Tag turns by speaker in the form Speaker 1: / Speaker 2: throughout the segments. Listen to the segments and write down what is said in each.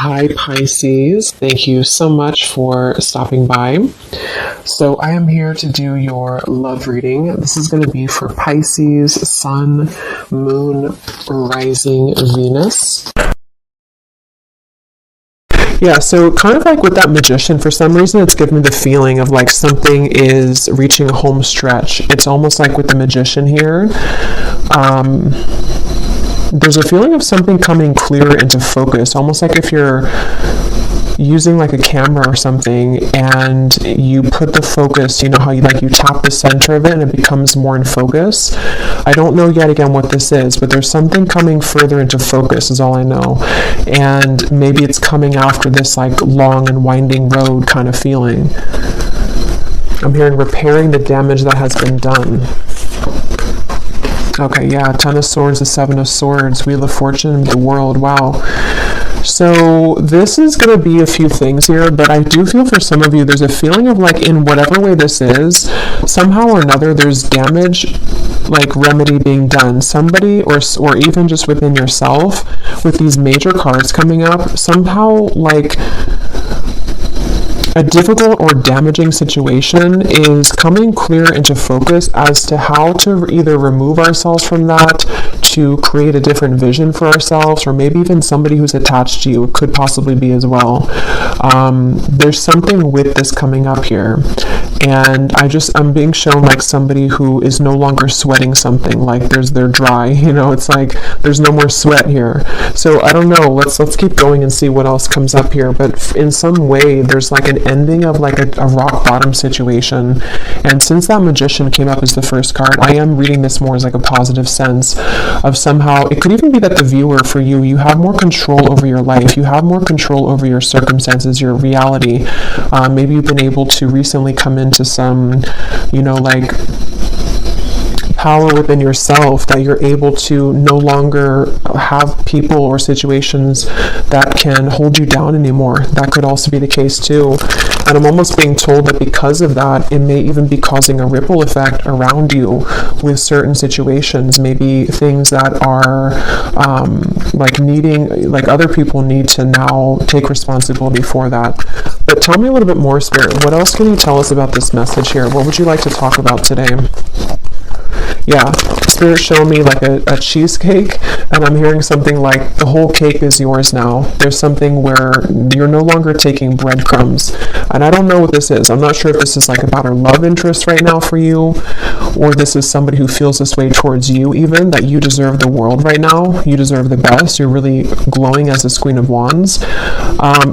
Speaker 1: Hi, Pisces. Thank you so much for stopping by. So I am here to do your love reading. This is going to be for Pisces, Sun, Moon, Rising, Venus. Yeah, so kind of like with that Magician, for some reason it's giving me the feeling of like something is reaching a home stretch. It's almost like with the Magician here. There's a feeling of something coming clearer into focus, almost like if you're using like a camera or something and you put the focus, you know how you tap the center of it and it becomes more in focus. I don't know yet again what this is, but there's something coming further into focus is all I know. And maybe it's coming after this like long and winding road kind of feeling. I'm hearing repairing the damage that has been done. Okay, yeah, Ten of Swords, the Seven of Swords, Wheel of Fortune, the World, wow. So this is going to be a few things here, but I do feel for some of you, there's a feeling of like in whatever way this is, somehow or another, there's damage, like remedy being done. Somebody, or even just within yourself, with these major cards coming up, somehow like a difficult or damaging situation is coming clear into focus as to how to either remove ourselves from that, to create a different vision for ourselves, or maybe even somebody who's attached to you. It could possibly be as well. There's something with this coming up here. And I'm being shown like somebody who is no longer sweating something, like they're dry, it's like there's no more sweat here. So I don't know, let's keep going and see what else comes up here. But in some way, there's like an ending of like a rock bottom situation. And since that Magician came up as the first card, I am reading this more as like a positive sense of somehow, it could even be that the viewer, for you have more control over your life, you have more control over your circumstances, your reality. Maybe you've been able to recently come into some, like power within yourself, that you're able to no longer have people or situations that can hold you down anymore. That could also be the case too. And I'm almost being told that because of that, it may even be causing a ripple effect around you with certain situations, maybe things that are like other people need to now take responsibility for that. But tell me a little bit more, Spirit. What else can you tell us about this message here? What would you like to talk about today? Yeah, Spirit showed me like a cheesecake, and I'm hearing something like the whole cake is yours now. There's something where you're no longer taking breadcrumbs. And I don't know what this is. I'm not sure if this is like about a love interest right now for you, or this is somebody who feels this way towards you even, that you deserve the world right now. You deserve the best. You're really glowing as this Queen of Wands.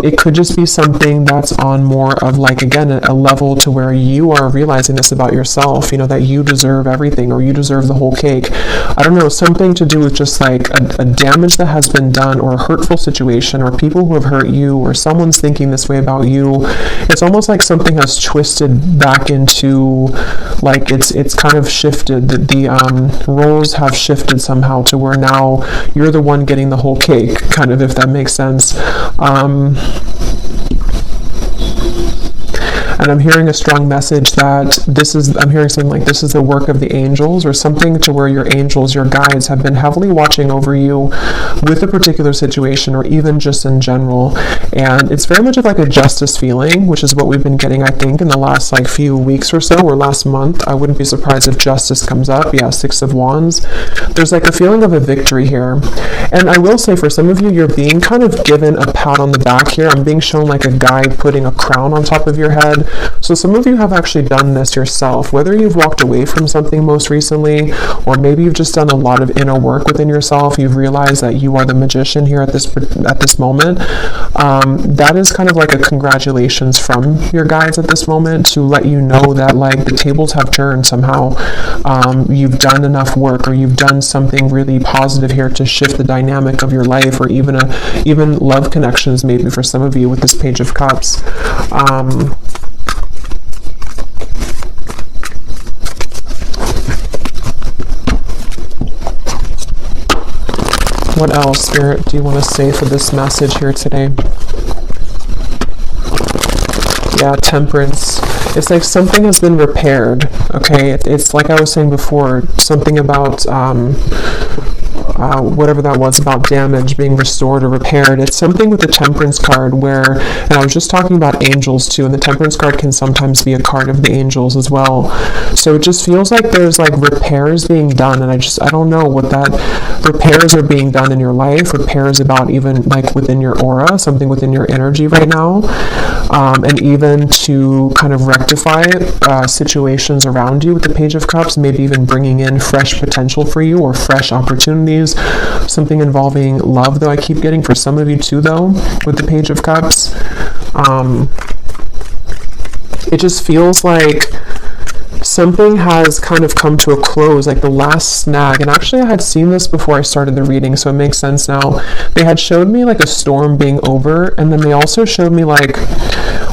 Speaker 1: It could just be something that's on more of like, again, a level to where you are realizing this about yourself, that you deserve everything, or you deserve the whole cake. I don't know, something to do with just like a damage that has been done, or a hurtful situation, or people who have hurt you, or someone's thinking this way about you. It's almost like something has twisted back into, like it's kind of shifted. The roles have shifted somehow to where now you're the one getting the whole cake, kind of, if that makes sense. And I'm hearing a strong message that I'm hearing something like this is the work of the angels, or something to where your angels, your guides, have been heavily watching over you with a particular situation, or even just in general. And it's very much of like a justice feeling, which is what we've been getting, I think, in the last like few weeks or so, or last month. I wouldn't be surprised if justice comes up. Yeah, Six of Wands. There's like a feeling of a victory here. And I will say, for some of you, you're being kind of given a pat on the back here. I'm being shown like a guy putting a crown on top of your head. So some of you have actually done this yourself, whether you've walked away from something most recently, or maybe you've just done a lot of inner work within yourself. You've realized that you are the Magician here at this moment. That is kind of like a congratulations from your guides at this moment, to let you know that like the tables have turned somehow. You've done enough work, or you've done something really positive here to shift the dynamic of your life, or even love connections, maybe for some of you with this Page of Cups. What else, Spirit, do you want to say for this message here today? Yeah, Temperance. It's like something has been repaired, okay? It's like I was saying before, something about whatever that was about damage being restored or repaired. It's something with the Temperance card where, and I was just talking about angels too, and the Temperance card can sometimes be a card of the angels as well. So it just feels like there's like repairs being done, and I don't know what that repairs are being done in your life, repairs about even like within your aura, something within your energy right now, and even to kind of rectify situations around you with the Page of Cups, maybe even bringing in fresh potential for you or fresh opportunities, something involving love, though I keep getting for some of you too, though, with the Page of Cups. It just feels like something has kind of come to a close, like the last snag. And actually I had seen this before I started the reading, so it makes sense now. They had showed me like a storm being over, and then they also showed me like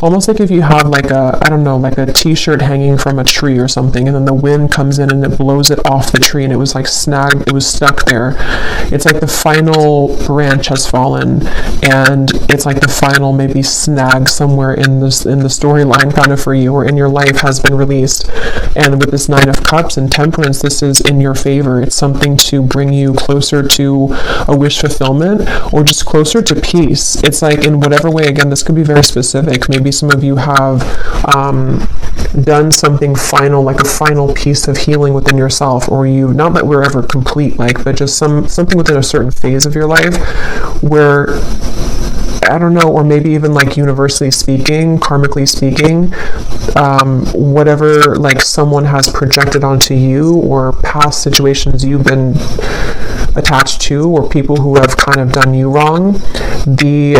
Speaker 1: almost like if you have like a, I don't know, like a t-shirt hanging from a tree or something, and then the wind comes in and it blows it off the tree, and it was like snagged, it was stuck there. It's like the final branch has fallen, and it's like the final maybe snag somewhere in the storyline kind of for you, or in your life has been released. And with this Nine of Cups and Temperance, this is in your favor. It's something to bring you closer to a wish fulfillment, or just closer to peace. It's like in whatever way, again, this could be very specific. Maybe some of you have done something final, like a final piece of healing within yourself, or you, not that we're ever complete, like, but just something within a certain phase of your life where, I don't know, or maybe even like universally speaking, karmically speaking, whatever like someone has projected onto you, or past situations you've been attached to, or people who have kind of done you wrong, the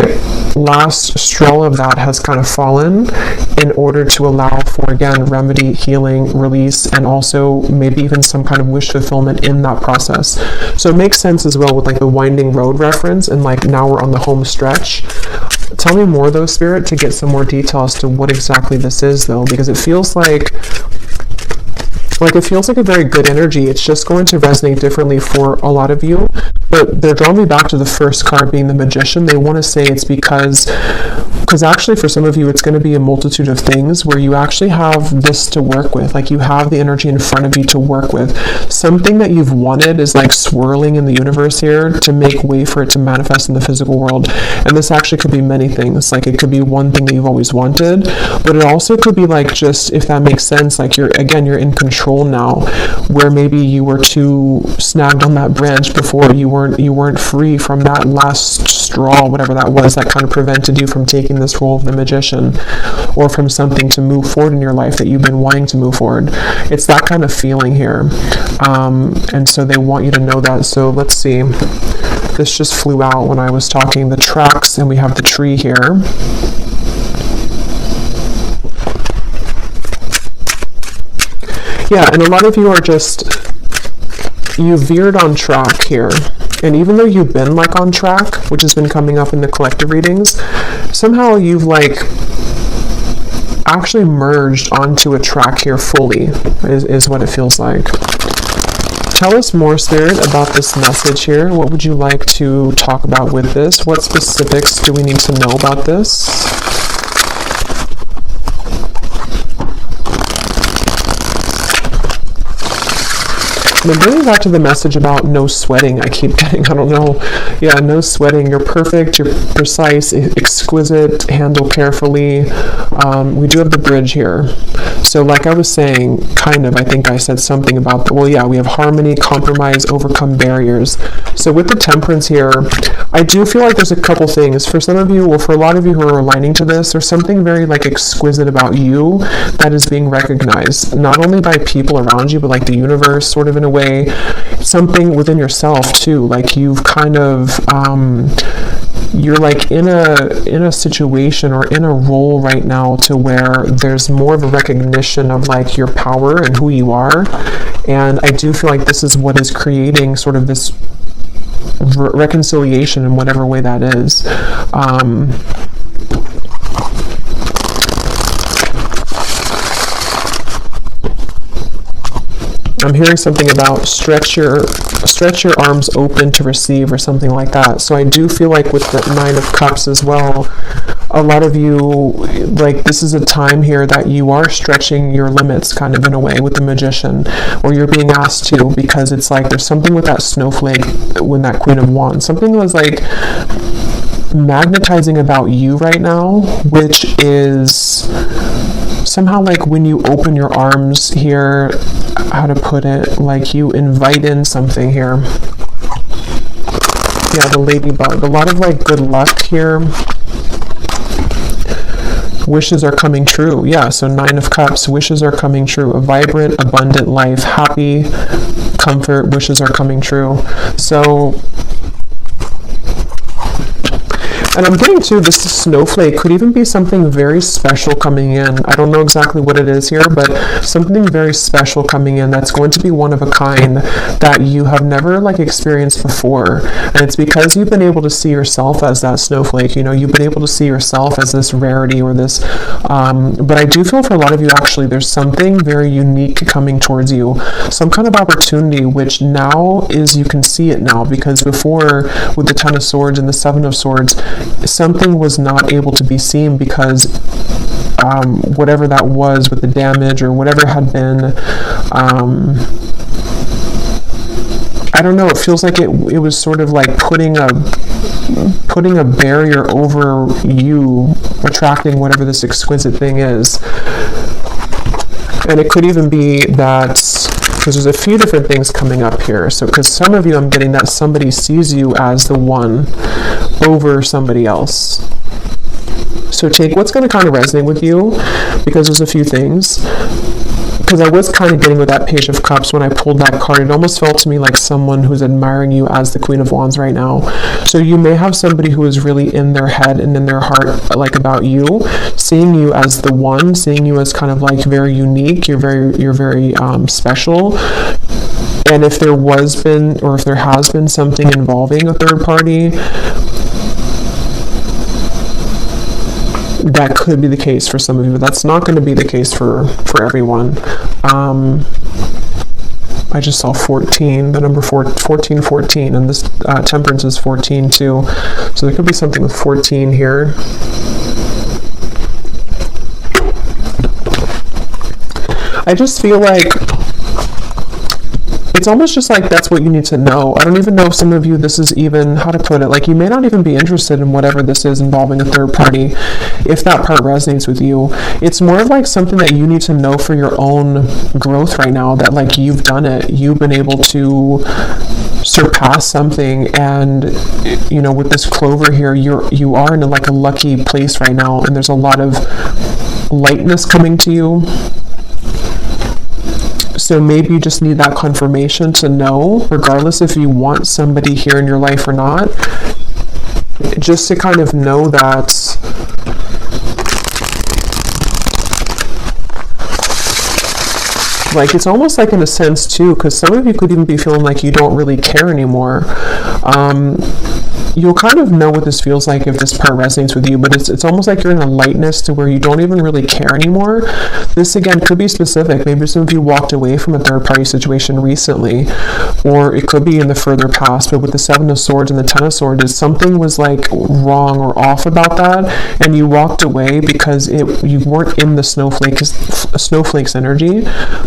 Speaker 1: last straw of that has kind of fallen in order to allow for, again, remedy, healing, release, and also maybe even some kind of wish fulfillment in that process. So it makes sense as well with like the winding road reference, and like now we're on the home stretch. Tell me more though, Spirit, to get some more detail as to what exactly this is though, because it feels like a very good energy. It's just going to resonate differently for a lot of you, but they're drawing me back to the first card being the Magician. They want to say it's because actually for some of you it's going to be a multitude of things where you actually have this to work with, like you have the energy in front of you to work with. Something that you've wanted is like swirling in the universe here to make way for it to manifest in the physical world. And this actually could be many things. Like it could be one thing that you've always wanted, but it also could be like, just if that makes sense, like you're in control now, where maybe you were too snagged on that branch before, you weren't free from that last straw, whatever that was, that kind of prevented you from taking this role of the Magician, or from something to move forward in your life that you've been wanting to move forward. It's that kind of feeling here, and so they want you to know that. So let's see, this just flew out when I was talking, the tracks, and we have the tree here. Yeah, and a lot of you are just, you veered on track here. And even though you've been like on track, which has been coming up in the collective readings, somehow you've like actually merged onto a track here fully, is what it feels like. Tell us more, Spirit, about this message here. What would you like to talk about with this? What specifics do we need to know about this? And I'm bringing back to the message about no sweating. I keep getting, I don't know. Yeah, no sweating. You're perfect. You're precise, exquisite, handle carefully. We do have the bridge here. So like I was saying, kind of, I think I said something about that. Well, yeah, we have harmony, compromise, overcome barriers. So with the Temperance here, I do feel like there's a couple things. For some of you, well, for a lot of you who are aligning to this, there's something very like exquisite about you that is being recognized, not only by people around you, but like the universe, sort of in a way, something within yourself too. Like you've kind of, you're like in a situation or in a role right now to where there's more of a recognition of like your power and who you are. And I do feel like this is what is creating sort of this reconciliation in whatever way that is. I'm hearing something about stretch your arms open to receive, or something like that. So I do feel like with the Nine of Cups as well, a lot of you, like, this is a time here that you are stretching your limits kind of in a way with the Magician, or you're being asked to, because it's like there's something with that snowflake when that Queen of Wands. Something was like magnetizing about you right now, which is somehow like when you open your arms here, how to put it, like you invite in something here. Yeah, the ladybug. A lot of like good luck here. Wishes are coming true. Yeah, so 9 of Cups, wishes are coming true. A vibrant, abundant life, happy, comfort, wishes are coming true. So, and I'm getting to this snowflake could even be something very special coming in. I don't know exactly what it is here, but something very special coming in that's going to be one of a kind that you have never like experienced before. And it's because you've been able to see yourself as that snowflake. You know, you've been able to see yourself as this rarity or this, but I do feel for a lot of you actually there's something very unique coming towards you. Some kind of opportunity which now is, you can see it now, because before with the 10 of Swords and the 7 of Swords, something was not able to be seen because whatever that was with the damage or whatever had been, I don't know, it feels like it was sort of like putting a barrier over you attracting whatever this exquisite thing is. And it could even be that, because there's a few different things coming up here. So, because some of you, I'm getting that somebody sees you as the one over somebody else. So take what's going to kind of resonate with you, because there's a few things. Because I was kind of getting with that Page of Cups when I pulled that card. It almost felt to me like someone who's admiring you as the Queen of Wands right now. So you may have somebody who is really in their head and in their heart, like about you, seeing you as the one, seeing you as kind of like very unique. You're very special. And if there was been, or if there has been something involving a third party, that could be the case for some of you, but that's not going to be the case for everyone. I just saw 14, the number 14, and this Temperance is 14 too. So there could be something with 14 here. I just feel like it's almost just like that's what you need to know. I don't even know if some of you, this is even, how to put it, like you may not even be interested in whatever this is involving a third party, if that part resonates with you. It's more of like something that you need to know for your own growth right now, that like you've done it, you've been able to surpass something, and you know, with this clover here, you are in like a lucky place right now, and there's a lot of lightness coming to you. So maybe you just need that confirmation to know, regardless if you want somebody here in your life or not, just to kind of know that like it's almost like in a sense too, because some of you could even be feeling like you don't really care anymore. You'll kind of know what this feels like if this part resonates with you, but it's almost like you're in a lightness to where you don't even really care anymore. This again could be specific. Maybe some of you walked away from a third party situation recently, or it could be in the further past, but with the 7 of Swords and the 10 of Swords, something was like wrong or off about that, and you walked away because you weren't in the snowflake's energy,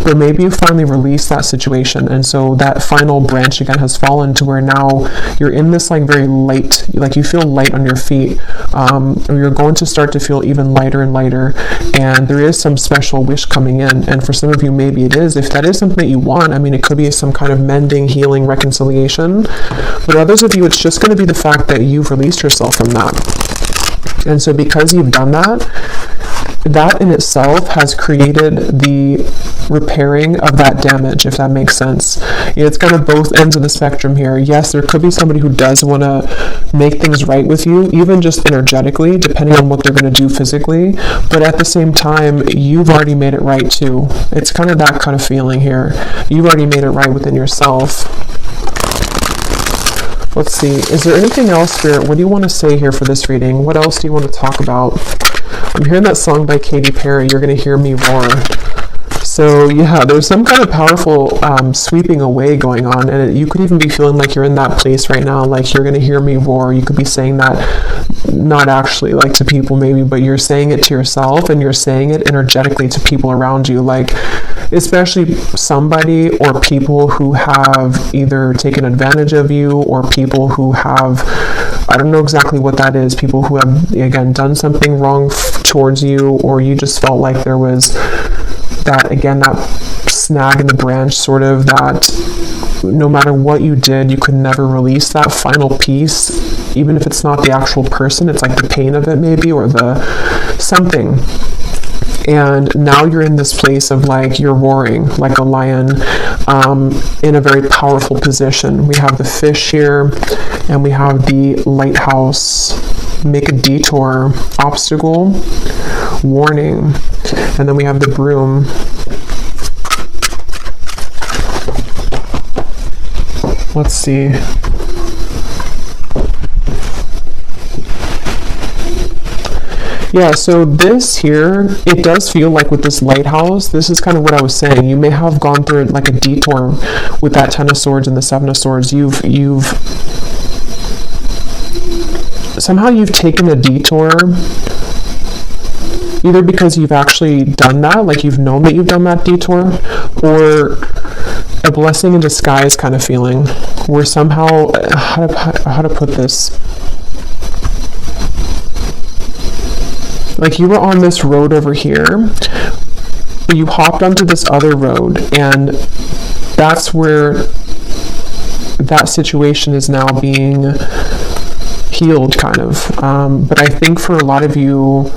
Speaker 1: but maybe you finally released that situation, and so that final branch again has fallen to where now you're in this like very light, like you feel light on your feet, or you're going to start to feel even lighter and lighter, and there is some special wish coming in. And for some of you, maybe it is, if that is something that you want, I mean, it could be some kind of mending, healing, reconciliation, but others of you, it's just going to be the fact that you've released yourself from that. And so because you've done that, that in itself has created the repairing of that damage, if that makes sense. It's kind of both ends of the spectrum here. Yes, there could be somebody who does want to make things right with you, even just energetically, depending on what they're going to do physically, but at the same time, you've already made it right too. It's kind of that kind of feeling here. You've already made it right within yourself. Let's see, is there anything else, Spirit? What do you want to say here for this reading? What else do you want to talk about? I'm hearing that song by Katy Perry, You're Gonna Hear Me Roar. So yeah, there's some kind of powerful sweeping away going on, and you could even be feeling like you're in that place right now, like you're going to hear me roar. You could be saying that not actually like to people maybe, but you're saying it to yourself, and you're saying it energetically to people around you, like especially somebody or people who have either taken advantage of you, or people who have, I don't know exactly what that is, people who have again done something wrong towards you, or you just felt like there was that, again, that snag in the branch, sort of, that no matter what you did, you could never release that final piece, even if it's not the actual person, it's like the pain of it maybe, or the something. And now you're in this place of like you're roaring like a lion, in a very powerful position. We have the fish here, and we have the lighthouse, make a detour, obstacle, warning, and then we have the broom. Let's see. Yeah, so this here, it does feel like with this lighthouse, this is kind of what I was saying. You may have gone through like a detour with that Ten of Swords and the Seven of Swords. You've somehow you've taken a detour, either because you've actually done that, like you've known that you've done that detour, or a blessing in disguise kind of feeling, where somehow, how to put this, like you were on this road over here, but you hopped onto this other road, and that's where that situation is now being healed, kind of. But I think for a lot of you,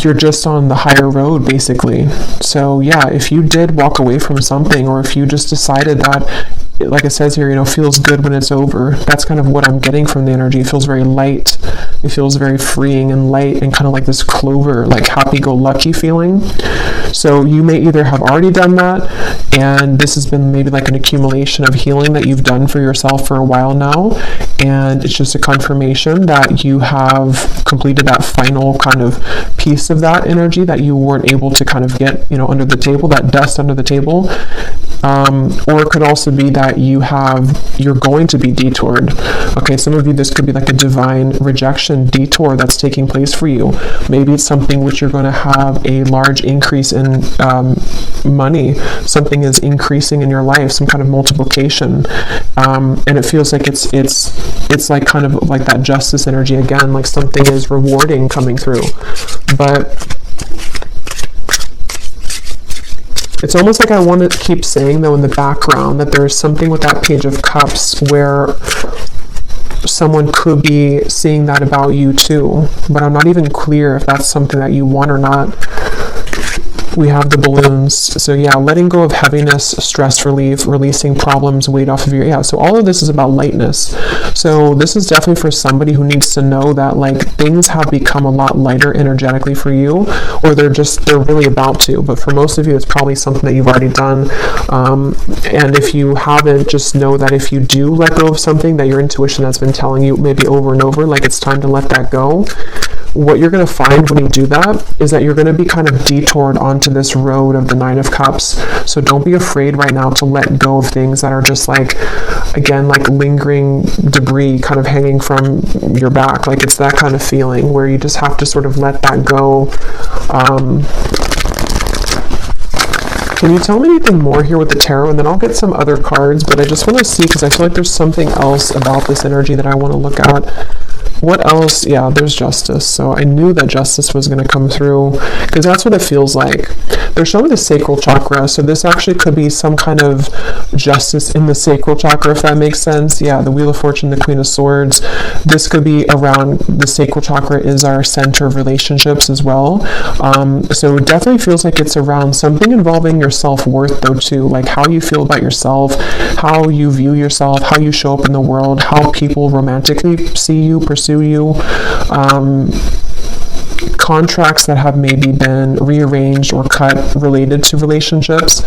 Speaker 1: you're just on the higher road, basically. So yeah, if you did walk away from something, or if you just decided that, like it says here, feels good when it's over. That's kind of what I'm getting from the energy. It feels very light. It feels very freeing and light, and kind of like this clover, like happy-go-lucky feeling. So you may either have already done that, and this has been maybe like an accumulation of healing that you've done for yourself for a while now, and it's just a confirmation that you have completed that final kind of piece of that energy that you weren't able to kind of get, under the table, that dust under the table. Or it could also be that you're going to be detoured. Okay, some of you, this could be like a divine rejection detour that's taking place for you. Maybe it's something which you're going to have a large increase in money. Something is increasing in your life, some kind of multiplication, and it feels like it's like kind of like that justice energy again, like something is rewarding coming through. But it's almost like I want to keep saying, though, in the background, that there's something with that Page of Cups where someone could be seeing that about you too, but I'm not even clear if that's something that you want or not. We have the balloons. So yeah, letting go of heaviness, stress relief, releasing problems, weight off of your, so all of this is about lightness. So this is definitely for somebody who needs to know that like things have become a lot lighter energetically for you, or they're really about to. But for most of you, it's probably something that you've already done. And if you haven't, just know that if you do let go of something that your intuition has been telling you maybe over and over, like it's time to let that go, what you're going to find when you do that is that you're going to be kind of detoured onto this road of the Nine of Cups. So don't be afraid right now to let go of things that are just like, again, like lingering debris kind of hanging from your back. Like it's that kind of feeling where you just have to sort of let that go. Can you tell me anything more here with the tarot? And then I'll get some other cards, but I just want to see, because I feel like there's something else about this energy that I want to look at. What else? Yeah, there's justice. So I knew that justice was going to come through, because that's what it feels like. They're showing the sacral chakra, so this actually could be some kind of justice in the sacral chakra, if that makes sense. Yeah, the Wheel of Fortune, the Queen of Swords. This could be around, the sacral chakra is our center of relationships as well. So it definitely feels like it's around something involving your self-worth though too, like how you feel about yourself, how you view yourself, how you show up in the world, how people romantically see you, pursue you, contracts that have maybe been rearranged or cut related to relationships.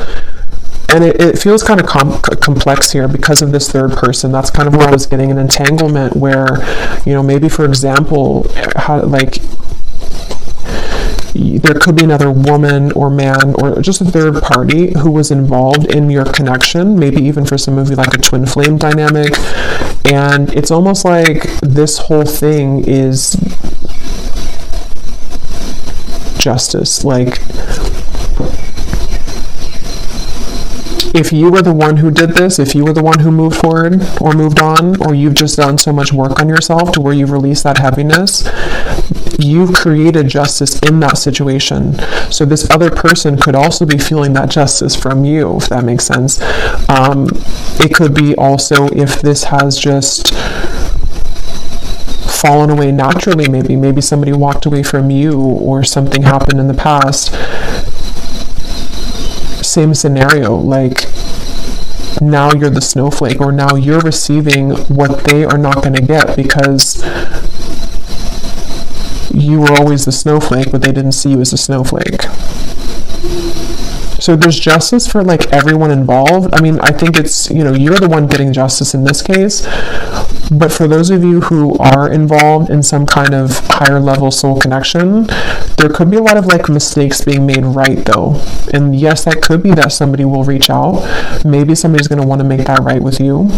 Speaker 1: And it feels kind of complex here because of this third person. That's kind of where I was getting an entanglement where, maybe for example, how, like, there could be another woman or man or just a third party who was involved in your connection, maybe even for some of you like a twin flame dynamic. And it's almost like this whole thing is justice. Like, if you were the one who did this, if you were the one who moved forward or moved on, or you've just done so much work on yourself to where you've released that heaviness, you've created justice in that situation. So this other person could also be feeling that justice from you, if that makes sense. It could be also if this has just fallen away naturally, maybe somebody walked away from you or something happened in the past. Same scenario, like now you're the snowflake, or now you're receiving what they are not going to get because you were always the snowflake, but they didn't see you as a snowflake. So there's justice for like everyone involved. I mean, I think it's, you're the one getting justice in this case. But for those of you who are involved in some kind of higher level soul connection, there could be a lot of like mistakes being made right though. And yes, that could be that somebody will reach out. Maybe somebody's going to want to make that right with you.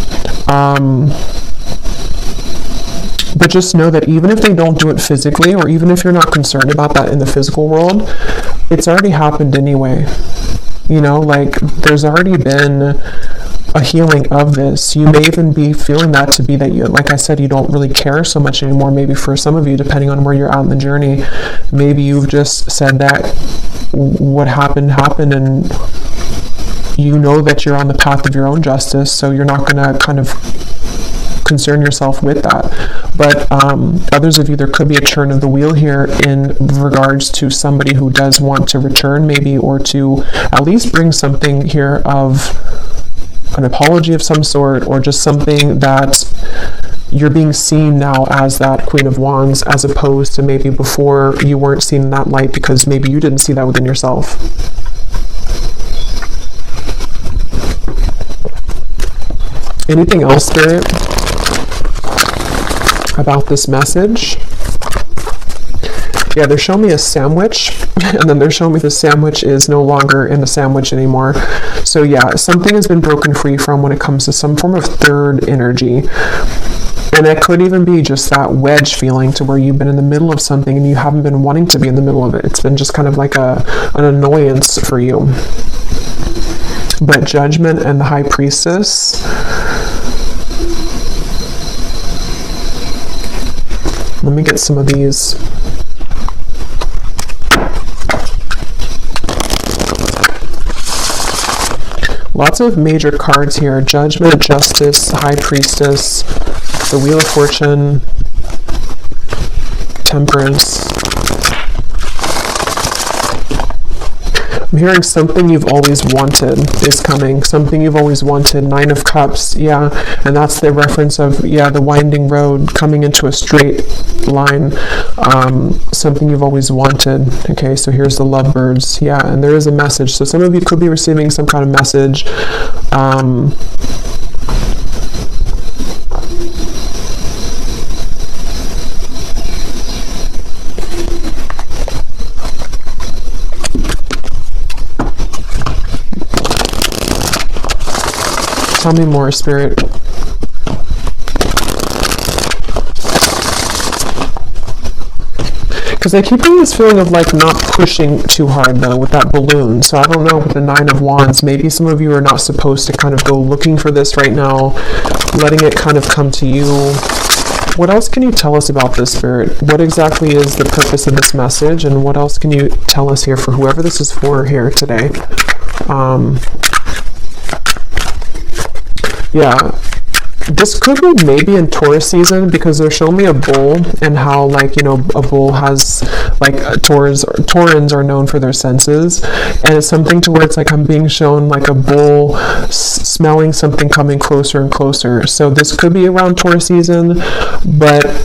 Speaker 1: But just know that even if they don't do it physically, or even if you're not concerned about that in the physical world, it's already happened anyway. Like there's already been a healing of this. You may even be feeling that to be that you, like I said, you don't really care so much anymore. Maybe for some of you, depending on where you're at in the journey, maybe you've just said that what happened, and you know that you're on the path of your own justice, so you're not going to kind of concern yourself with that. But others of you, there could be a turn of the wheel here in regards to somebody who does want to return maybe, or to at least bring something here of an apology of some sort, or just something that you're being seen now as that Queen of Wands, as opposed to maybe before you weren't seen in that light because maybe you didn't see that within yourself. Anything else, Spirit, about this message? Yeah, they're showing me a sandwich, and then they're showing me the sandwich is no longer in the sandwich anymore. So yeah, something has been broken free from when it comes to some form of third energy. And it could even be just that wedge feeling to where you've been in the middle of something and you haven't been wanting to be in the middle of it. It's been just kind of like an annoyance for you. But Judgment and the High Priestess. Let me get some of these. Lots of major cards here. Judgment, Justice, High Priestess, the Wheel of Fortune, Temperance. I'm hearing something you've always wanted is coming. Something you've always wanted. Nine of Cups. Yeah. And that's the reference of, the winding road coming into a straight line. Something you've always wanted. Okay. So here's the Lovebirds. Yeah. And there is a message. So some of you could be receiving some kind of message. Tell me more, Spirit. Because I keep getting this feeling of like not pushing too hard though with that balloon. So I don't know, with the Nine of Wands, maybe some of you are not supposed to kind of go looking for this right now, letting it kind of come to you. What else can you tell us about this, Spirit? What exactly is the purpose of this message, and what else can you tell us here for whoever this is for here today? Yeah, this could be maybe in Taurus season, because they're showing me a bull, and how a bull has Taurans are known for their senses, and it's something to where it's like I'm being shown like a bull smelling something coming closer and closer. So this could be around Taurus season,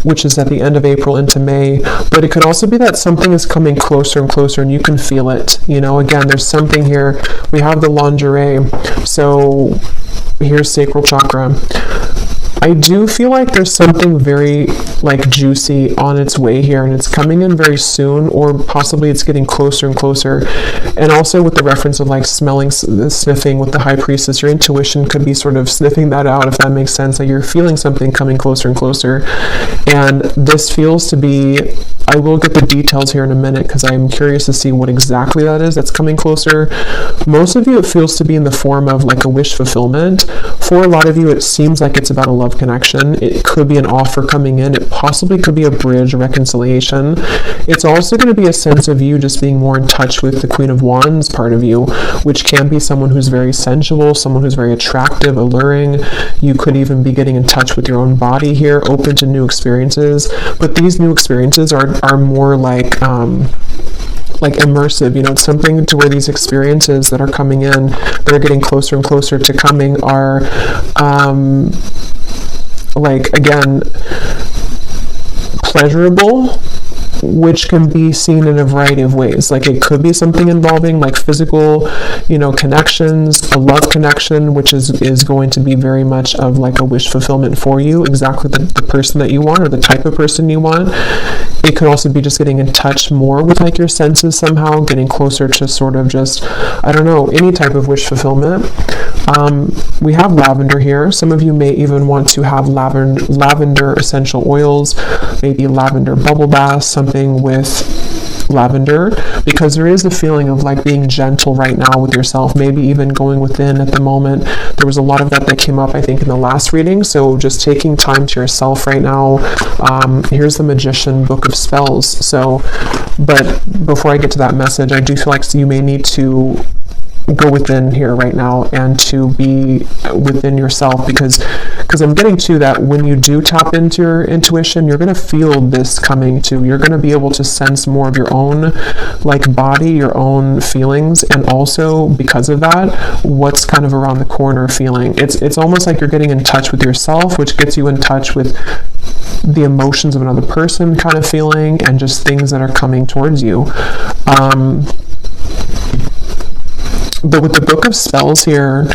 Speaker 1: which is at the end of April into May, but it could also be that something is coming closer and closer and you can feel it. Again, there's something here. We have the lingerie. So here's sacral chakra. I do feel like there's something very like juicy on its way here, and it's coming in very soon, or possibly it's getting closer and closer. And also with the reference of like smelling, sniffing with the High Priestess, your intuition could be sort of sniffing that out, if that makes sense. Like you're feeling something coming closer and closer. And this feels to be, I will get the details here in a minute because I'm curious to see what exactly that is that's coming closer. Most of you, it feels to be in the form of like a wish fulfillment. For a lot of you, it seems like it's about a love connection. It could be an offer coming in. It possibly could be a bridge, a reconciliation. It's also going to be a sense of you just being more in touch with the Queen of Wands part of you, which can be someone who's very sensual, someone who's very attractive, alluring. You could even be getting in touch with your own body here, open to new experiences. But these new experiences are more like immersive, you know, it's something to where these experiences that are coming in, that are getting closer and closer to coming, are like, again, pleasurable, which can be seen in a variety of ways. Like it could be something involving like physical, you know, connections, a love connection, which is going to be very much of like a wish fulfillment for you, exactly the person that you want or the type of person you want. It could also be just getting in touch more with like your senses somehow, getting closer to sort of just, I don't know, any type of wish fulfillment. We have lavender here. Some of you may even want to have lavender essential oils, maybe lavender bubble bath, something with lavender, because there is a feeling of like being gentle right now with yourself, maybe even going within at the moment. There was a lot of that came up, I think, in the last reading. So just taking time to yourself right now. Here's the Magician Book of Spells. So, but before I get to that message, I do feel like you may need to go within here right now and to be within yourself, because I'm getting to that when you do tap into your intuition, you're going to feel this coming too. You're going to be able to sense more of your own like body, your own feelings, and also because of that, what's kind of around the corner feeling. It's almost like you're getting in touch with yourself, which gets you in touch with the emotions of another person kind of feeling, and just things that are coming towards you. But with the Book of Spells here,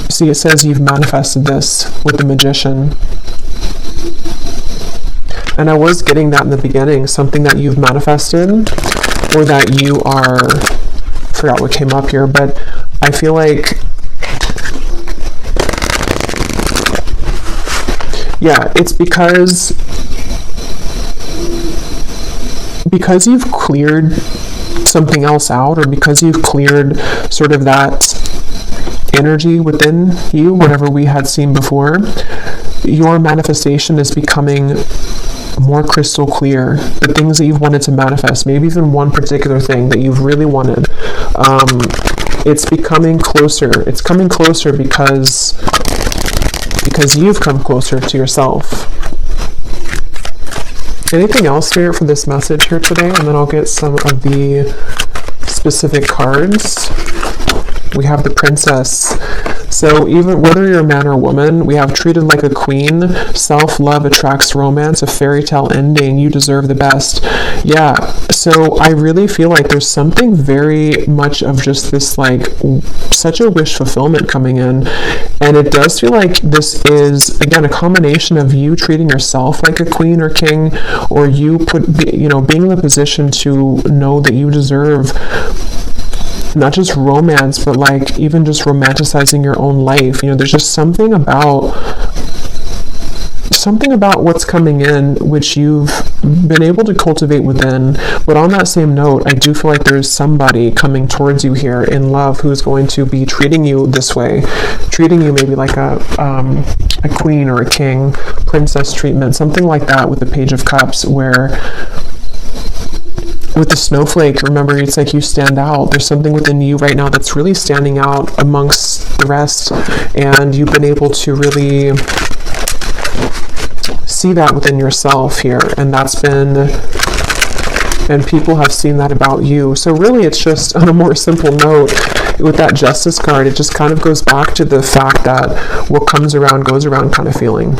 Speaker 1: see, it says you've manifested this with the Magician. And I was getting that in the beginning, something that you've manifested, or that you are, I forgot what came up here, but I feel like, yeah, it's because you've cleared something else out, or because you've cleared sort of that energy within you, whatever we had seen before, your manifestation is becoming more crystal clear. The things that you've wanted to manifest, maybe even one particular thing that you've really wanted, it's becoming closer. It's coming closer because you've come closer to yourself. Anything else here for this message here today? And then I'll get some of the specific cards. We have the Princess. So even whether you're a man or a woman, we have treated like a queen. Self-love attracts romance, a fairy tale ending. You deserve the best. Yeah, so I really feel like there's something very much of just this like such a wish fulfillment coming in. And it does feel like this is, again, a combination of you treating yourself like a queen or king, or you being in the position to know that you deserve not just romance, but like even just romanticizing your own life. You know, there's just something about what's coming in, which you've been able to cultivate within. But on that same note, I do feel like there's somebody coming towards you here in love who's going to be treating you this way, treating you maybe like a queen or a king, princess treatment, something like that with the Page of Cups, where with the snowflake, remember, it's like you stand out. There's something within you right now that's really standing out amongst the rest, and you've been able to really see that within yourself here, and people have seen that about you. So really, it's just on a more simple note, with that Justice card, it just kind of goes back to the fact that what comes around goes around kind of feeling.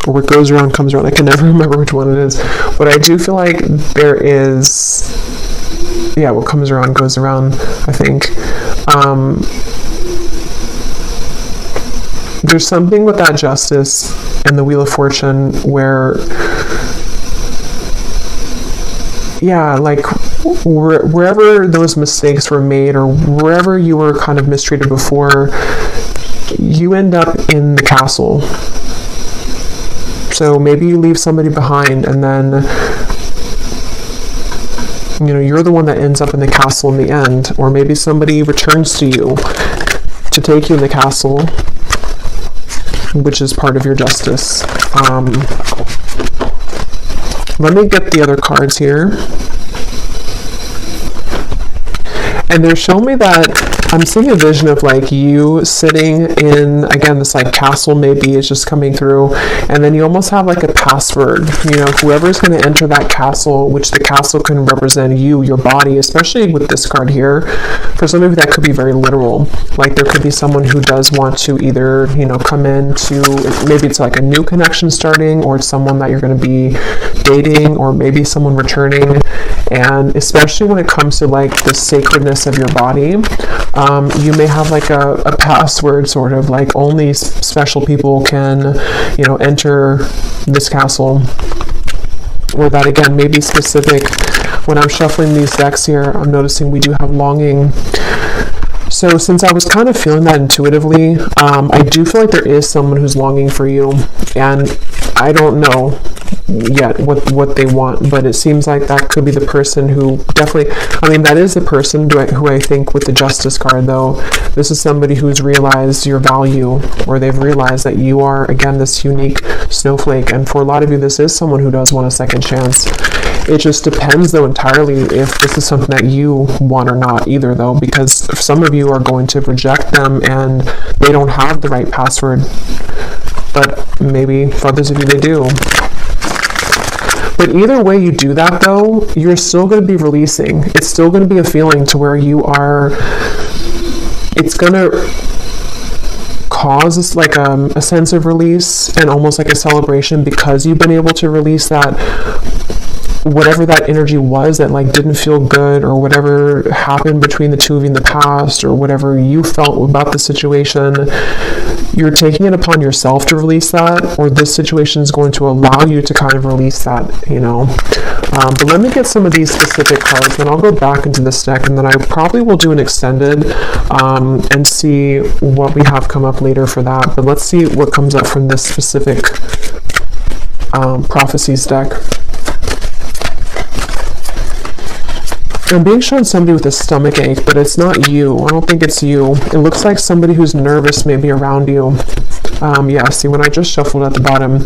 Speaker 1: Or what goes around comes around. I can never remember which one it is. But I do feel like there is, yeah, what comes around goes around, I think. there's something with that Justice and the Wheel of Fortune where, yeah, like wherever those mistakes were made or wherever you were kind of mistreated before, you end up in the castle. So maybe you leave somebody behind and then, you know, you're the one that ends up in the castle in the end. Or maybe somebody returns to you to take you in the castle, which is part of your Justice. Let me get the other cards here. And they're showing me that I'm seeing a vision of like you sitting in, again, this like castle maybe is just coming through, and then you almost have like a password, you know, whoever's going to enter that castle, which the castle can represent you, your body, especially with this card here. For some of you that could be very literal. Like there could be someone who does want to either, you know, come in to, maybe it's like a new connection starting, or it's someone that you're going to be dating, or maybe someone returning. And especially when it comes to like the sacredness of your body, you may have like a password, sort of like only special people can, you know, enter this castle. Or that again may be specific. When I'm shuffling these decks here, I'm noticing we do have longing. So since I was kind of feeling that intuitively, I do feel like there is someone who's longing for you, and I don't know yet what they want, but it seems like that could be the person who definitely, I mean, that is the person who I think with the Justice card, though. This is somebody who's realized your value, or they've realized that you are, again, this unique snowflake. And for a lot of you, this is someone who does want a second chance. It just depends, though, entirely if this is something that you want or not either, though, because some of you are going to reject them and they don't have the right password, but maybe for others of you they do. But either way you do that, though, you're still going to be releasing. It's still going to be a feeling to where you are, it's going to cause this, like a sense of release and almost like a celebration, because you've been able to release that, whatever that energy was that like didn't feel good, or whatever happened between the two of you in the past, or whatever you felt about the situation. You're taking it upon yourself to release that, or this situation is going to allow you to kind of release that, you know. But let me get some of these specific cards, then I'll go back into this deck, and then I probably will do an extended and see what we have come up later for that. But let's see what comes up from this specific Prophecies deck. I'm being shown somebody with a stomach ache, but it's not you. I don't think it's you. It looks like somebody who's nervous maybe around you. Yeah, see, when I just shuffled at the bottom,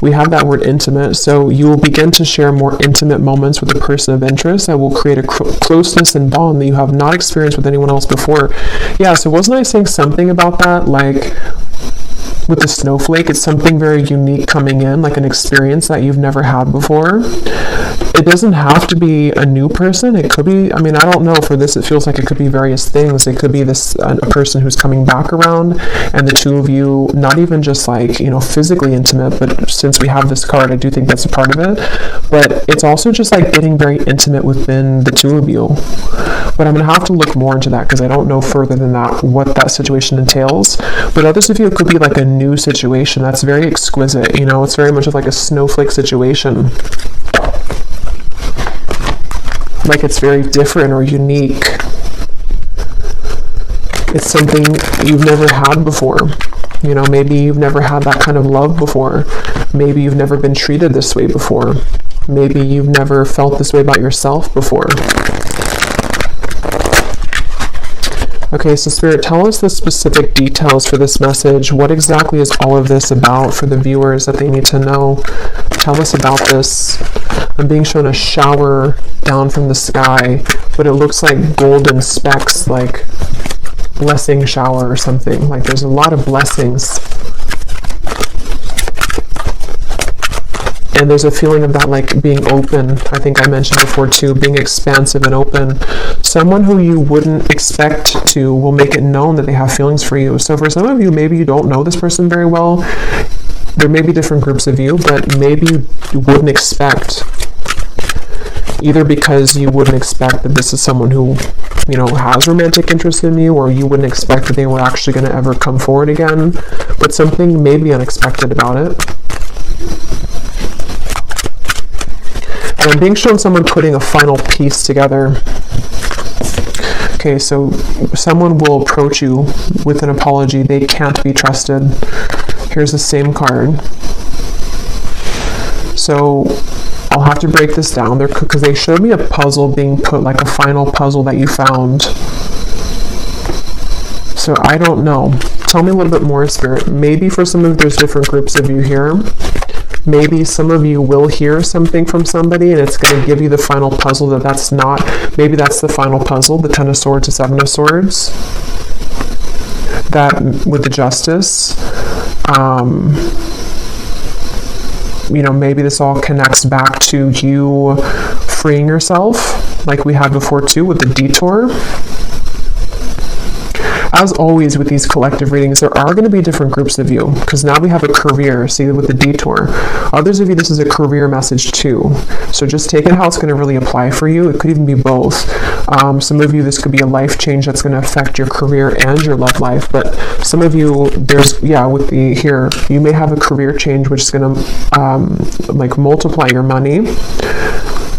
Speaker 1: we have that word intimate. So you will begin to share more intimate moments with a person of interest that will create a closeness and bond that you have not experienced with anyone else before. Yeah, so wasn't I saying something about that? Like, with the snowflake, it's something very unique coming in, like an experience that you've never had before. It doesn't have to be a new person. It could be, I mean, I don't know, for this it feels like it could be various things. It could be this a person who's coming back around, and the two of you, not even just like, you know, physically intimate, but since we have this card, I do think that's a part of it. But it's also just like getting very intimate within the two of you. But I'm going to have to look more into that, because I don't know further than that what that situation entails. But others of you, it could be like a new situation that's very exquisite, you know, it's very much of like a snowflake situation. Like it's very different or unique. It's something you've never had before. You know, maybe you've never had that kind of love before. Maybe you've never been treated this way before. Maybe you've never felt this way about yourself before. Okay, so Spirit, tell us the specific details for this message. What exactly is all of this about for the viewers that they need to know? Tell us about this. I'm being shown a shower down from the sky, but it looks like golden specks, like blessing shower or something. Like there's a lot of blessings. And there's a feeling of that like being open. I think I mentioned before too, being expansive and open. Someone who you wouldn't expect to will make it known that they have feelings for you. So for some of you, maybe you don't know this person very well. There may be different groups of you, but maybe you wouldn't expect either because you wouldn't expect that this is someone who, you know, has romantic interest in you, or you wouldn't expect that they were actually going to ever come forward again, but something may be unexpected about it. And I'm being shown someone putting a final piece together. Okay, so someone will approach you with an apology. They can't be trusted. Here's the same card. So I'll have to break this down there because they showed me a puzzle being put, like a final puzzle that you found. So I don't know. Tell me a little bit more, Spirit. Maybe for some of there's different groups of you here. Maybe some of you will hear something from somebody and it's going to give you the final puzzle that's not. Maybe that's the final puzzle, the Ten of Swords, the Seven of Swords. That with the Justice. You know, maybe this all connects back to you freeing yourself, like we had before too with the Detour. As always with these collective readings, there are going to be different groups of you, because now we have a career, see, with the Detour. Others of you, this is a career message too. So just take it how it's going to really apply for you. It could even be both. Some of you, this could be a life change that's going to affect your career and your love life. But some of you, there's, yeah, with the here, you may have a career change which is going to like multiply your money.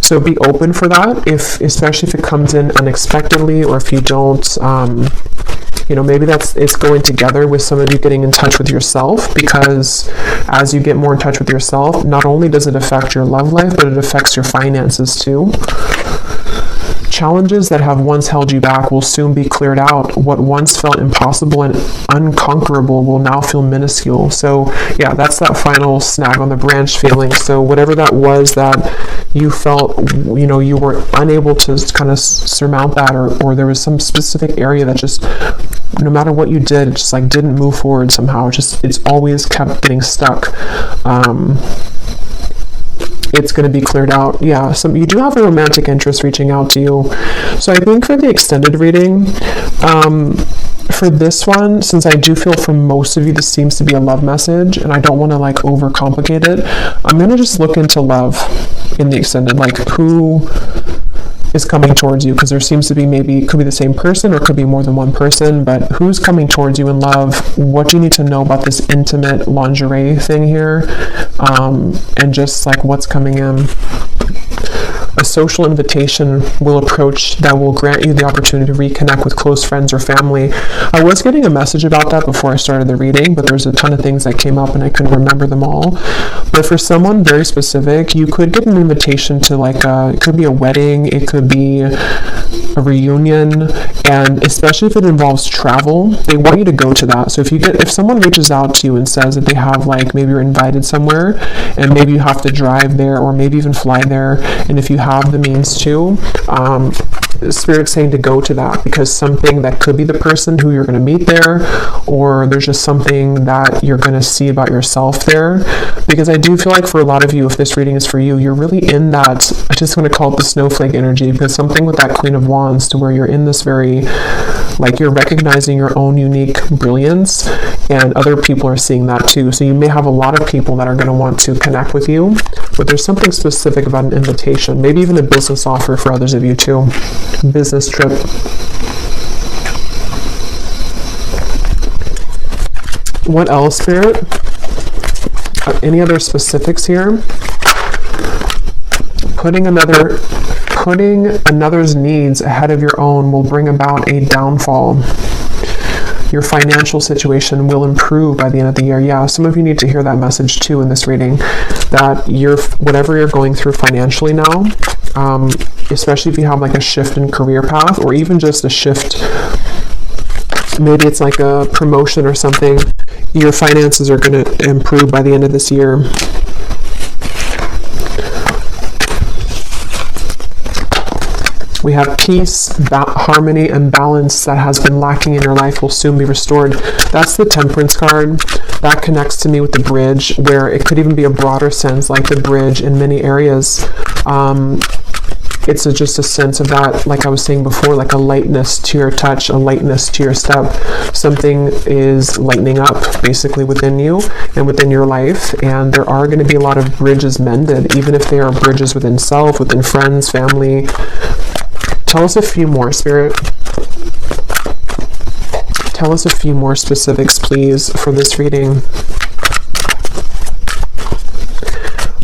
Speaker 1: So be open for that, especially if it comes in unexpectedly, or if you don't, you know, maybe it's going together with some of you getting in touch with yourself, because as you get more in touch with yourself, not only does it affect your love life, but it affects your finances too. Challenges that have once held you back will soon be cleared out. What once felt impossible and unconquerable will now feel minuscule. So yeah, that's that final snag on the branch feeling. So whatever that was that you felt, you know, you were unable to kind of surmount that, or there was some specific area that just, no matter what you did, it just like didn't move forward somehow. It's always kept getting stuck. It's going to be cleared out. Yeah, you do have a romantic interest reaching out to you. So I think for the extended reading, for this one, since I do feel for most of you this seems to be a love message, and I don't want to like overcomplicate it, I'm going to just look into love in the extended, like who is coming towards you, because there seems to be, maybe it could be the same person or it could be more than one person, but who's coming towards you in love? What do you need to know about this intimate lingerie thing here? And just like what's coming in. A social invitation will approach that will grant you the opportunity to reconnect with close friends or family. I was getting a message about that before I started the reading, but there's a ton of things that came up and I couldn't remember them all. But for someone very specific, you could get an invitation to like it could be a wedding, it could be a reunion, and especially if it involves travel, they want you to go to that. So if someone reaches out to you and says that they have, like, maybe you're invited somewhere and maybe you have to drive there or maybe even fly there, and if you have the means to, Spirit's saying to go to that, because something that could be the person who you're going to meet there, or there's just something that you're going to see about yourself there. Because I do feel like for a lot of you, if this reading is for you, you're really in that, I just want to call it the snowflake energy, because something with that Queen of Wands, to where you're in this very, like, you're recognizing your own unique brilliance, and other people are seeing that too. So you may have a lot of people that are going to want to connect with you, but there's something specific about an invitation, maybe even a business offer for others of you too. Business trip. What else, Spirit? Any other specifics here? Putting another's needs ahead of your own will bring about a downfall. Your financial situation will improve by the end of the year. Yeah, some of you need to hear that message too in this reading, that whatever you're going through financially now, especially if you have like a shift in career path, or even just a shift, maybe it's like a promotion or something, your finances are going to improve by the end of this year. We have peace, harmony, and balance that has been lacking in your life will soon be restored. That's the Temperance card. That connects to me with the bridge, where it could even be a broader sense, like the bridge in many areas. it's just a sense of that, like I was saying before, like a lightness to your touch, a lightness to your step. Something is lightening up basically within you and within your life, and there are going to be a lot of bridges mended, even if they are bridges within self, within friends, family. Tell us a few more, Spirit. Tell us a few more specifics, please, for this reading.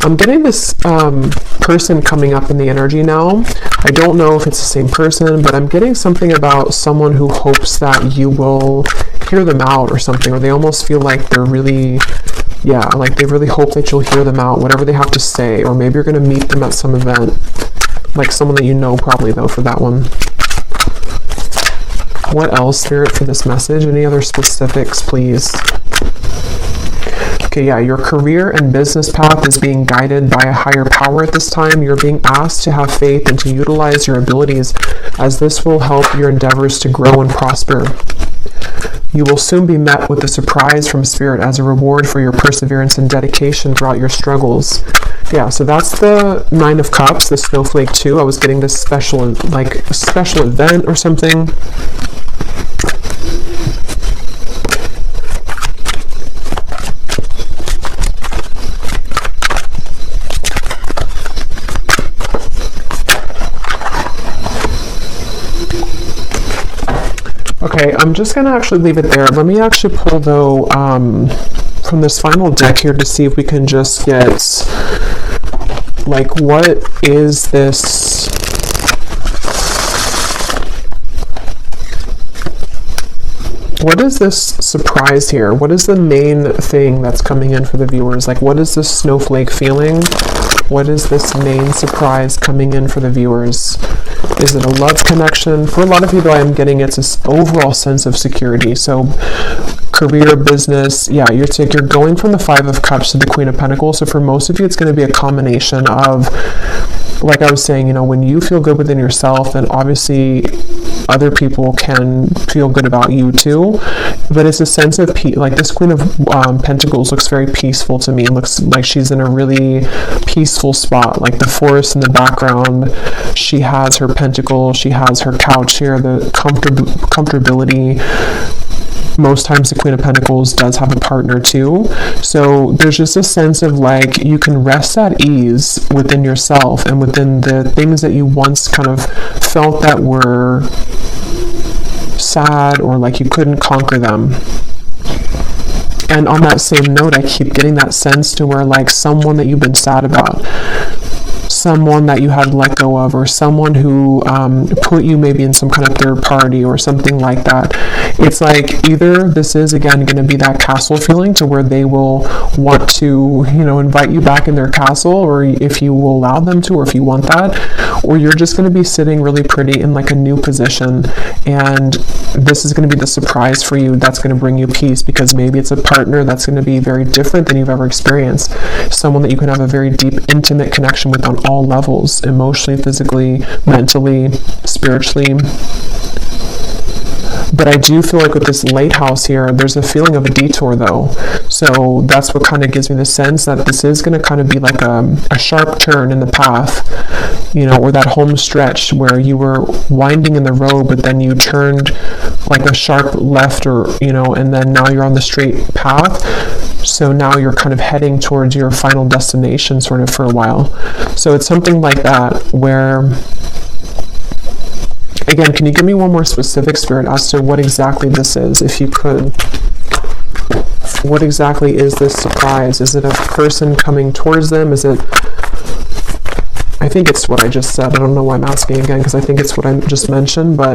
Speaker 1: I'm getting this person coming up in the energy now. I don't know if it's the same person, but I'm getting something about someone who hopes that you will hear them out or something, or they almost feel like they're really, yeah, like they really hope that you'll hear them out, whatever they have to say, or maybe you're going to meet them at some event, like someone that you know probably, though, for that one. What else, Spirit, for this message? Any other specifics, please? Okay, yeah, your career and business path is being guided by a higher power at this time. You're being asked to have faith and to utilize your abilities, as this will help your endeavors to grow and prosper. You will soon be met with a surprise from Spirit as a reward for your perseverance and dedication throughout your struggles. Yeah, so that's the Nine of Cups, the Snowflake 2. I was getting this special event or something. Okay, I'm just going to actually leave it there. Let me actually pull, though, from this final deck here to see if we can just get, like, what is this? What is this surprise here? What is the main thing that's coming in for the viewers? Like, what is this snowflake feeling? What is this main surprise coming in for the viewers? Is it a love connection? For a lot of you, though, I'm getting it's this overall sense of security. So career, business, yeah, you're going from the Five of Cups to the Queen of Pentacles. So for most of you, it's going to be a combination of, like I was saying, you know, when you feel good within yourself, then obviously other people can feel good about you too. But it's a sense of peace. Like this Queen of Pentacles looks very peaceful to me. It looks like she's in a really peaceful spot, like the forest in the background. She has her pentacle, she has her couch here, the comfortability. Most times the Queen of Pentacles does have a partner too. So there's just a sense of like you can rest at ease within yourself and within the things that you once kind of felt that were sad or like you couldn't conquer them. And on that same note, I keep getting that sense to where like someone that you've been sad about, someone that you had let go of, or someone who put you maybe in some kind of third party or something like that. It's like either this is again going to be that castle feeling to where they will want to, you know, invite you back in their castle, or if you will allow them to, or if you want that, or you're just going to be sitting really pretty in like a new position, and this is going to be the surprise for you that's going to bring you peace, because maybe it's a partner that's going to be very different than you've ever experienced, someone that you can have a very deep, intimate connection with on all levels, emotionally, physically, mentally, spiritually. But I do feel like with this lighthouse here, there's a feeling of a detour though. So that's what kind of gives me the sense that this is going to kind of be like a sharp turn in the path, you know, or that home stretch where you were winding in the road, but then you turned like a sharp left, or, you know, and then now you're on the straight path. So now you're kind of heading towards your final destination sort of for a while. So it's something like that where, again, can you give me one more specific, Spirit, as to what exactly this is, if you could? What exactly is this surprise? Is it a person coming towards them? Is it... I think it's what I just said. I don't know why I'm asking again, because I think it's what I just mentioned, but...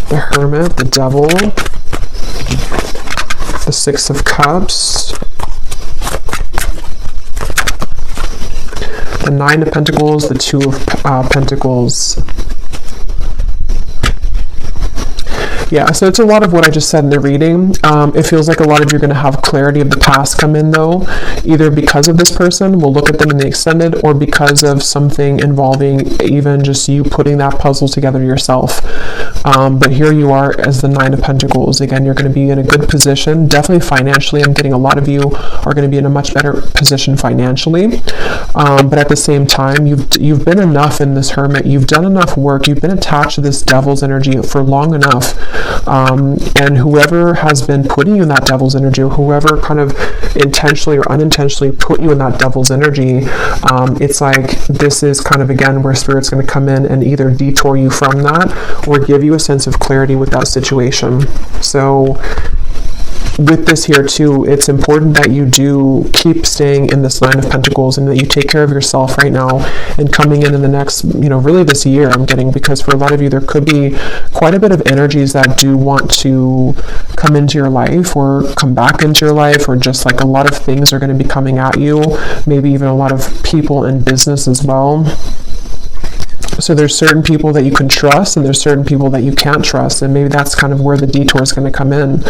Speaker 1: The Hermit, the Devil, the Six of Cups, the Nine of Pentacles, the Two of Pentacles. Yeah, so it's a lot of what I just said in the reading. It feels like a lot of you are going to have clarity of the past come in, though, either because of this person, we'll look at them in the extended, or because of something involving even just you putting that puzzle together yourself. But here you are as the Nine of Pentacles. Again, you're going to be in a good position. Definitely financially, I'm getting a lot of you are going to be in a much better position financially. But at the same time, you've been enough in this Hermit. You've done enough work. You've been attached to this Devil's energy for long enough. And whoever has been putting you in that Devil's energy, whoever kind of intentionally or unintentionally put you in that Devil's energy, it's like this is kind of, again, where Spirit's going to come in and either detour you from that or give you a sense of clarity with that situation. So with this here too, it's important that you do keep staying in this Nine of Pentacles and that you take care of yourself right now and coming in the next, really this year, I'm getting, because for a lot of you, there could be quite a bit of energies that do want to come into your life or come back into your life, or just like a lot of things are going to be coming at you, maybe even a lot of people in business as well. So there's certain people that you can trust and there's certain people that you can't trust, and maybe that's kind of where the detour is going to come in.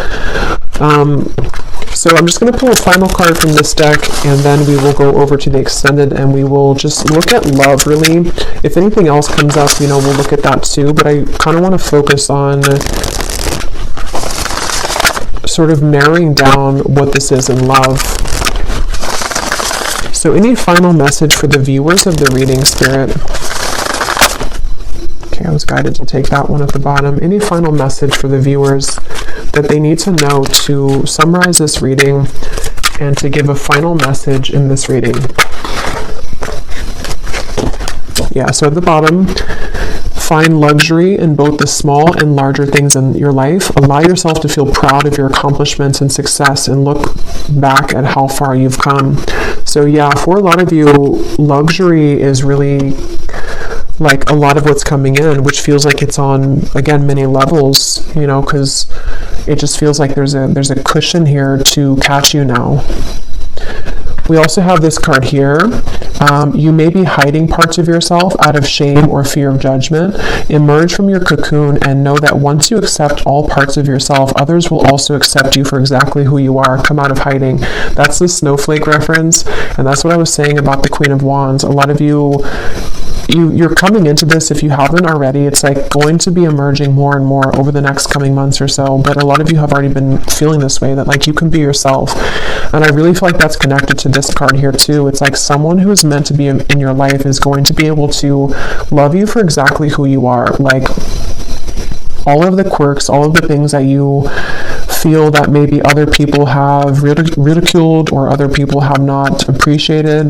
Speaker 1: So I'm just going to pull a final card from this deck, and then we will go over to the extended and we will just look at love, really. If anything else comes up, we'll look at that too, but I kind of want to focus on sort of narrowing down what this is in love. So any final message for the viewers of the reading, Spirit? I was guided to take that one at the bottom. Any final message for the viewers that they need to know to summarize this reading and to give a final message in this reading? Yeah, so at the bottom, find luxury in both the small and larger things in your life. Allow yourself to feel proud of your accomplishments and success and look back at how far you've come. So yeah, for a lot of you, luxury is really like a lot of what's coming in, which feels like it's on, again, many levels, because it just feels like there's a cushion here to catch you now. We also have this card here. You may be hiding parts of yourself out of shame or fear of judgment. Emerge from your cocoon and know that once you accept all parts of yourself, others will also accept you for exactly who you are. Come out of hiding. That's the snowflake reference, and that's what I was saying about the Queen of Wands. A lot of you're coming into this, if you haven't already, it's like going to be emerging more and more over the next coming months or so, but a lot of you have already been feeling this way, that like you can be yourself. And I really feel like that's connected to this card here too. It's like someone who is meant to be in your life is going to be able to love you for exactly who you are, like all of the quirks, all of the things that you feel that maybe other people have ridiculed or other people have not appreciated.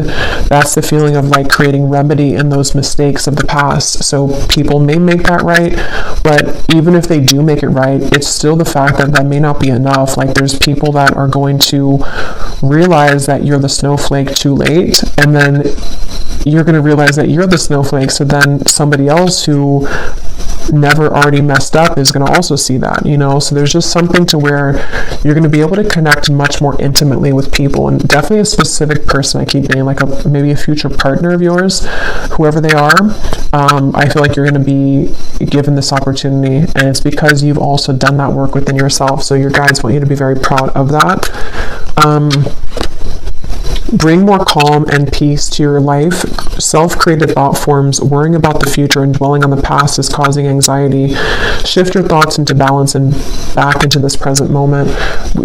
Speaker 1: That's the feeling of like creating remedy in those mistakes of the past. So people may make that right, but even if they do make it right, it's still the fact that that may not be enough. Like there's people that are going to realize that you're the snowflake too late, and then you're going to realize that you're the snowflake, so then somebody else who never already messed up is going to also see that, so there's just something to where you're going to be able to connect much more intimately with people, and definitely a specific person. I keep getting like maybe a future partner of yours, whoever they are. I feel like you're going to be given this opportunity, and it's because you've also done that work within yourself, so your guides want you to be very proud of that. Bring more calm and peace to your life. Self-created thought forms, worrying about the future and dwelling on the past is causing anxiety. Shift your thoughts into balance and back into this present moment.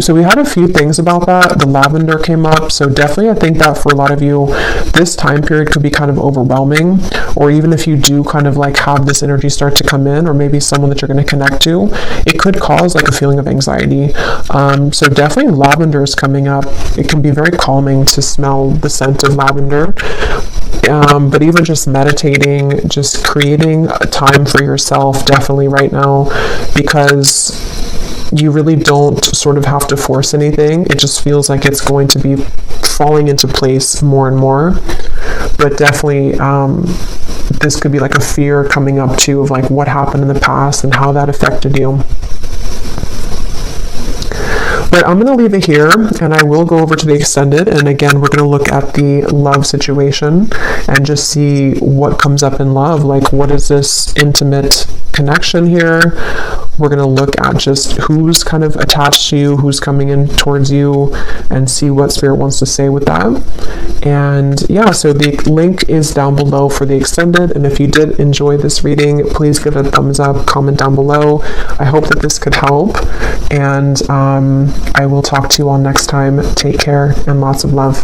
Speaker 1: So we had a few things about that. The lavender came up. So definitely I think that for a lot of you, this time period could be kind of overwhelming, or even if you do kind of like have this energy start to come in, or maybe someone that you're going to connect to, it could cause like a feeling of anxiety. So definitely lavender is coming up. It can be very calming to smell the scent of lavender. But even just meditating, just creating a time for yourself, definitely right now, because you really don't sort of have to force anything. It just feels like it's going to be falling into place more and more. But definitely, this could be like a fear coming up too of like what happened in the past and how that affected you. But I'm going to leave it here, and I will go over to the extended, and again, we're going to look at the love situation and just see what comes up in love. Like, what is this intimate connection here? we're going to look at just who's kind of attached to you, who's coming in towards you, and see what Spirit wants to say with that. And yeah, so the link is down below for the extended. And if you did enjoy this reading, please give it a thumbs up, comment down below. I hope that this could help. And I will talk to you all next time. Take care and lots of love.